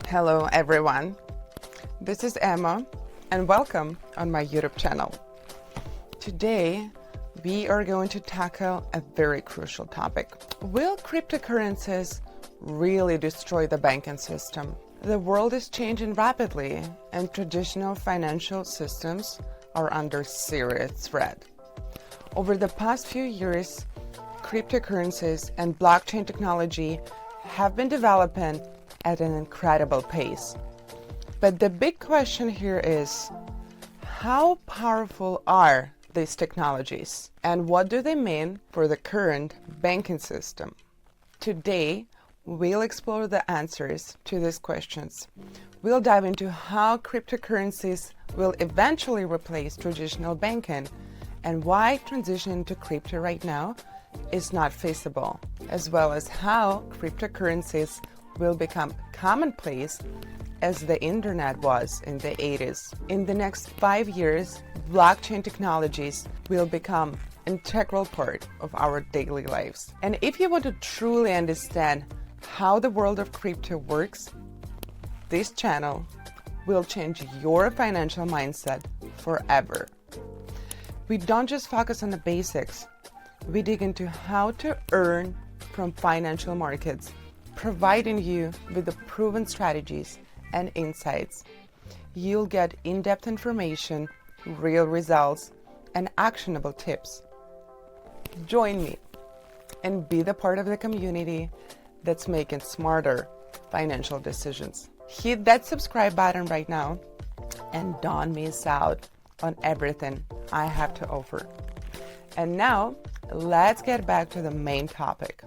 Hello everyone, this is Emma and welcome on my YouTube channel. Today we are going to tackle a very crucial topic. Will cryptocurrencies really destroy the banking system? The world is changing rapidly and traditional financial systems are under serious threat. Over the past few years, cryptocurrencies and blockchain technology have been developing at an incredible pace. But the big question here is, how powerful are these technologies and what do they mean for the current banking system? Today, we'll explore the answers to these questions. We'll dive into how cryptocurrencies will eventually replace traditional banking and why transitioning to crypto right now is not feasible, as well as how cryptocurrencies will become commonplace as the internet was in the 80s. In the next 5 years, blockchain technologies will become an integral part of our daily lives. And if you want to truly understand how the world of crypto works, this channel will change your financial mindset forever. We don't just focus on the basics. We dig into how to earn from financial markets, providing you with the proven strategies and insights. You'll get in-depth information, real results, and actionable tips. Join me and be the part of the community that's making smarter financial decisions. Hit that subscribe button right now and don't miss out on everything I have to offer. And now, let's get back to the main topic.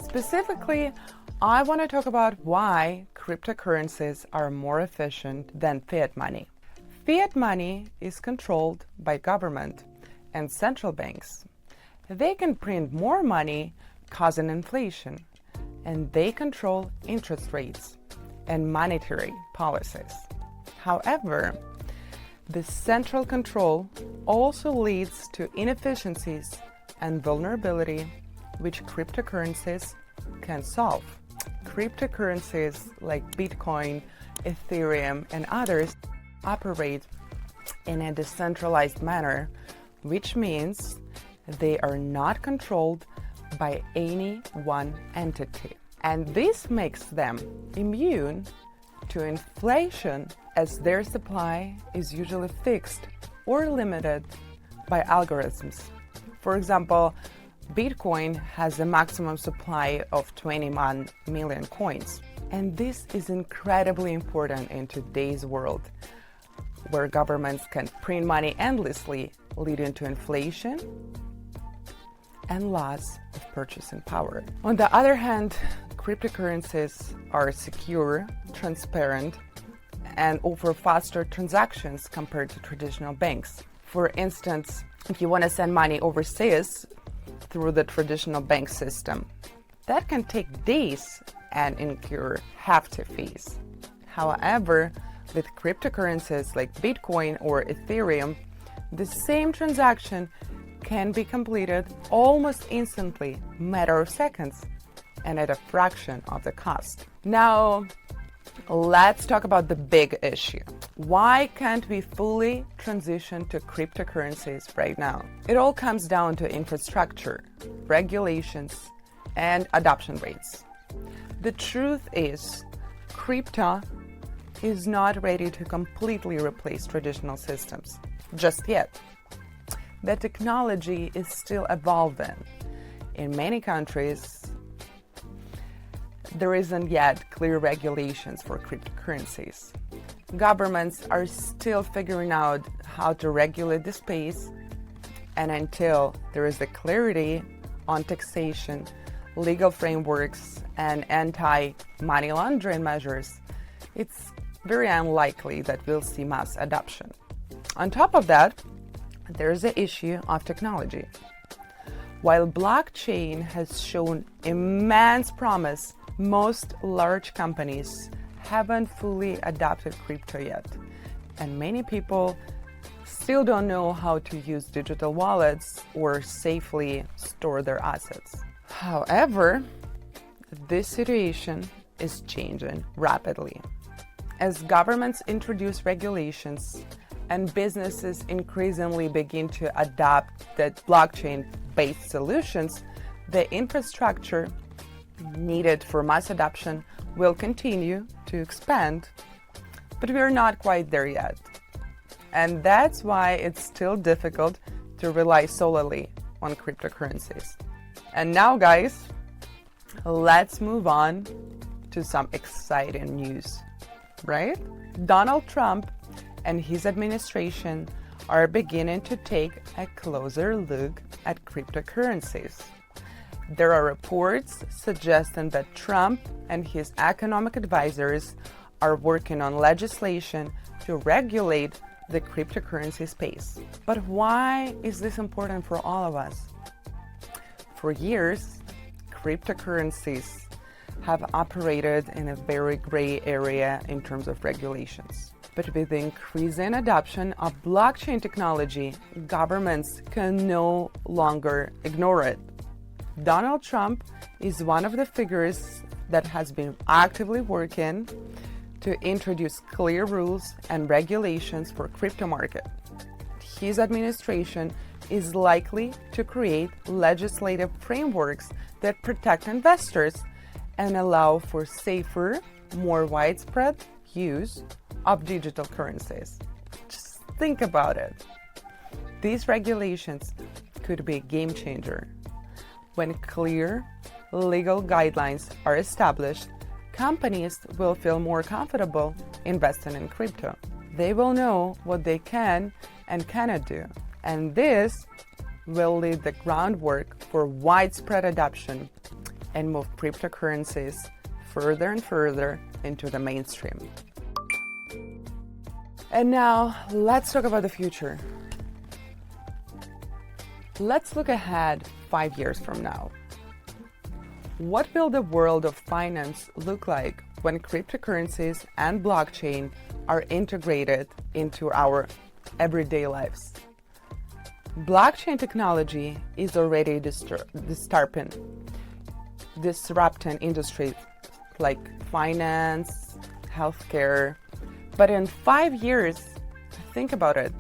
Specifically, I want to talk about why cryptocurrencies are more efficient than fiat money. Fiat money is controlled by government and central banks. They can print more money, causing inflation, and they control interest rates and monetary policies. However, this central control also leads to inefficiencies and vulnerability, which cryptocurrencies can solve. Cryptocurrencies like Bitcoin, Ethereum, and others operate in a decentralized manner, which means they are not controlled by any one entity. And this makes them immune to inflation, as their supply is usually fixed or limited by algorithms. For example, Bitcoin has a maximum supply of 21 million coins. And this is incredibly important in today's world, where governments can print money endlessly, leading to inflation and loss of purchasing power. On the other hand, cryptocurrencies are secure, transparent, and offer faster transactions compared to traditional banks. For instance, if you want to send money overseas through the traditional bank system, that can take days and incur hefty fees. However, with cryptocurrencies like Bitcoin or Ethereum, the same transaction can be completed almost instantly, matter of seconds, and at a fraction of the cost. Now, let's talk about the big issue. Why can't we fully transition to cryptocurrencies right now? It all comes down to infrastructure, regulations, and adoption rates. The truth is, crypto is not ready to completely replace traditional systems just yet. The technology is still evolving. In many countries, there isn't yet clear regulations for cryptocurrencies. Governments are still figuring out how to regulate the space, and until there is a clarity on taxation, legal frameworks, and anti-money laundering measures, it's very unlikely that we'll see mass adoption. On top of that, there's the issue of technology. While blockchain has shown immense promise, most large companies haven't fully adopted crypto yet, and many people still don't know how to use digital wallets or safely store their assets. However, this situation is changing rapidly. As governments introduce regulations and businesses increasingly begin to adopt the blockchain-based solutions, the infrastructure needed for mass adoption will continue to expand. But we're not quite there yet. And that's why it's still difficult to rely solely on cryptocurrencies. And now, guys, let's move on to some exciting news, right? Donald Trump and his administration are beginning to take a closer look at cryptocurrencies. There are reports suggesting that Trump and his economic advisors are working on legislation to regulate the cryptocurrency space. But why is this important for all of us? For years, cryptocurrencies have operated in a very gray area in terms of regulations. But with the increasing adoption of blockchain technology, governments can no longer ignore it. Donald Trump is one of the figures that has been actively working to introduce clear rules and regulations for crypto market. His administration is likely to create legislative frameworks that protect investors and allow for safer, more widespread use of digital currencies. Just think about it. These regulations could be a game changer. When clear legal guidelines are established, companies will feel more comfortable investing in crypto. They will know what they can and cannot do. And this will lay the groundwork for widespread adoption and move cryptocurrencies further and further into the mainstream. And now, let's talk about the future. Let's look ahead 5 years from now. What will the world of finance look like when cryptocurrencies and blockchain are integrated into our everyday lives? Blockchain technology is already disrupting industries like finance, healthcare. But in 5 years, think about it,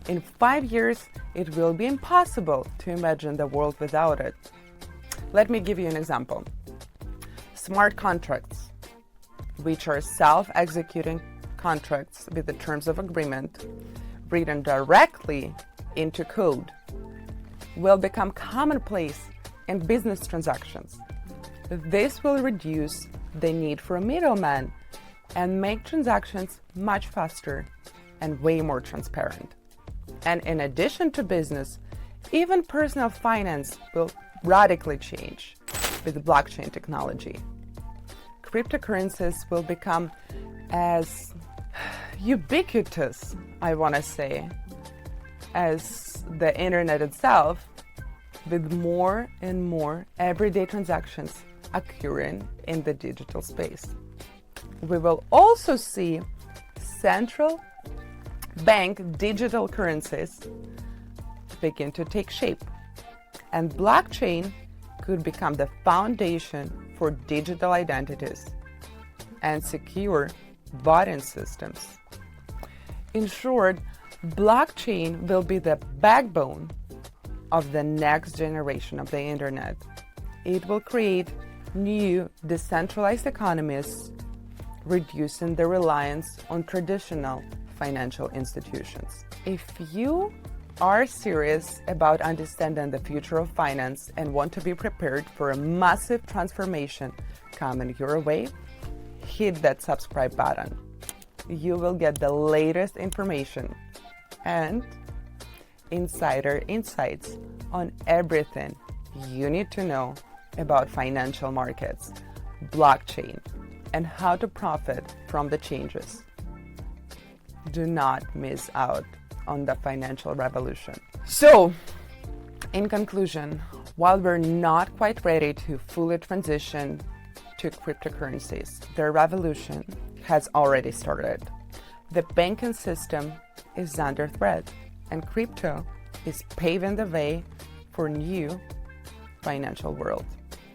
in 5 years, it will be impossible to imagine the world without it. Let me give you an example. Smart contracts, which are self-executing contracts with the terms of agreement written directly into code, will become commonplace in business transactions. This will reduce the need for a middleman and make transactions much faster and way more transparent. And in addition to business, even personal finance will radically change with blockchain technology. Cryptocurrencies will become as ubiquitous, I want to say, as the internet itself, with more and more everyday transactions occurring in the digital space. We will also see central bank digital currencies begin to take shape, and blockchain could become the foundation for digital identities and secure voting systems. In short, blockchain will be the backbone of the next generation of the internet. It will create new decentralized economies, reducing the reliance on traditional financial institutions. If you are serious about understanding the future of finance and want to be prepared for a massive transformation coming your way, hit that subscribe button. You will get the latest information and insider insights on everything you need to know about financial markets, blockchain, and how to profit from the changes. Do not miss out on the financial revolution. So, in conclusion, while we're not quite ready to fully transition to cryptocurrencies, the revolution has already started. The banking system is under threat, and crypto is paving the way for new financial world.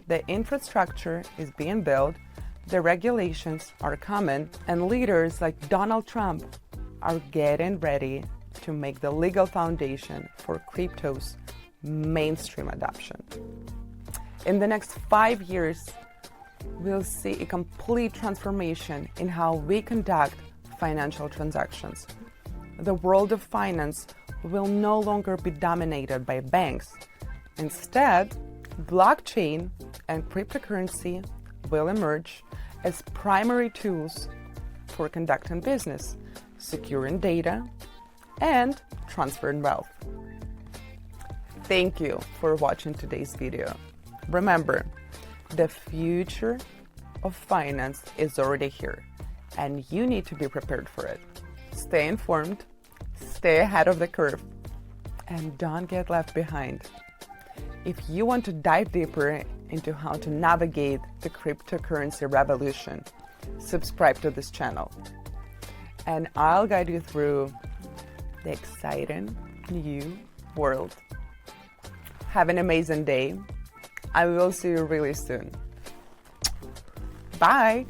The infrastructure is being built, The regulations are coming, and leaders like Donald Trump are getting ready to make the legal foundation for crypto's mainstream adoption. In the next 5 years, we'll see a complete transformation in how we conduct financial transactions. The world of finance will no longer be dominated by banks. Instead, blockchain and cryptocurrency will emerge as primary tools for conducting business, securing data, and transferring wealth. Thank you for watching today's video. Remember, the future of finance is already here, and you need to be prepared for it. Stay informed, stay ahead of the curve, and don't get left behind. If you want to dive deeper into how to navigate the cryptocurrency revolution, subscribe to this channel, and I'll guide you through the exciting new world. Have an amazing day. I will see you really soon. Bye.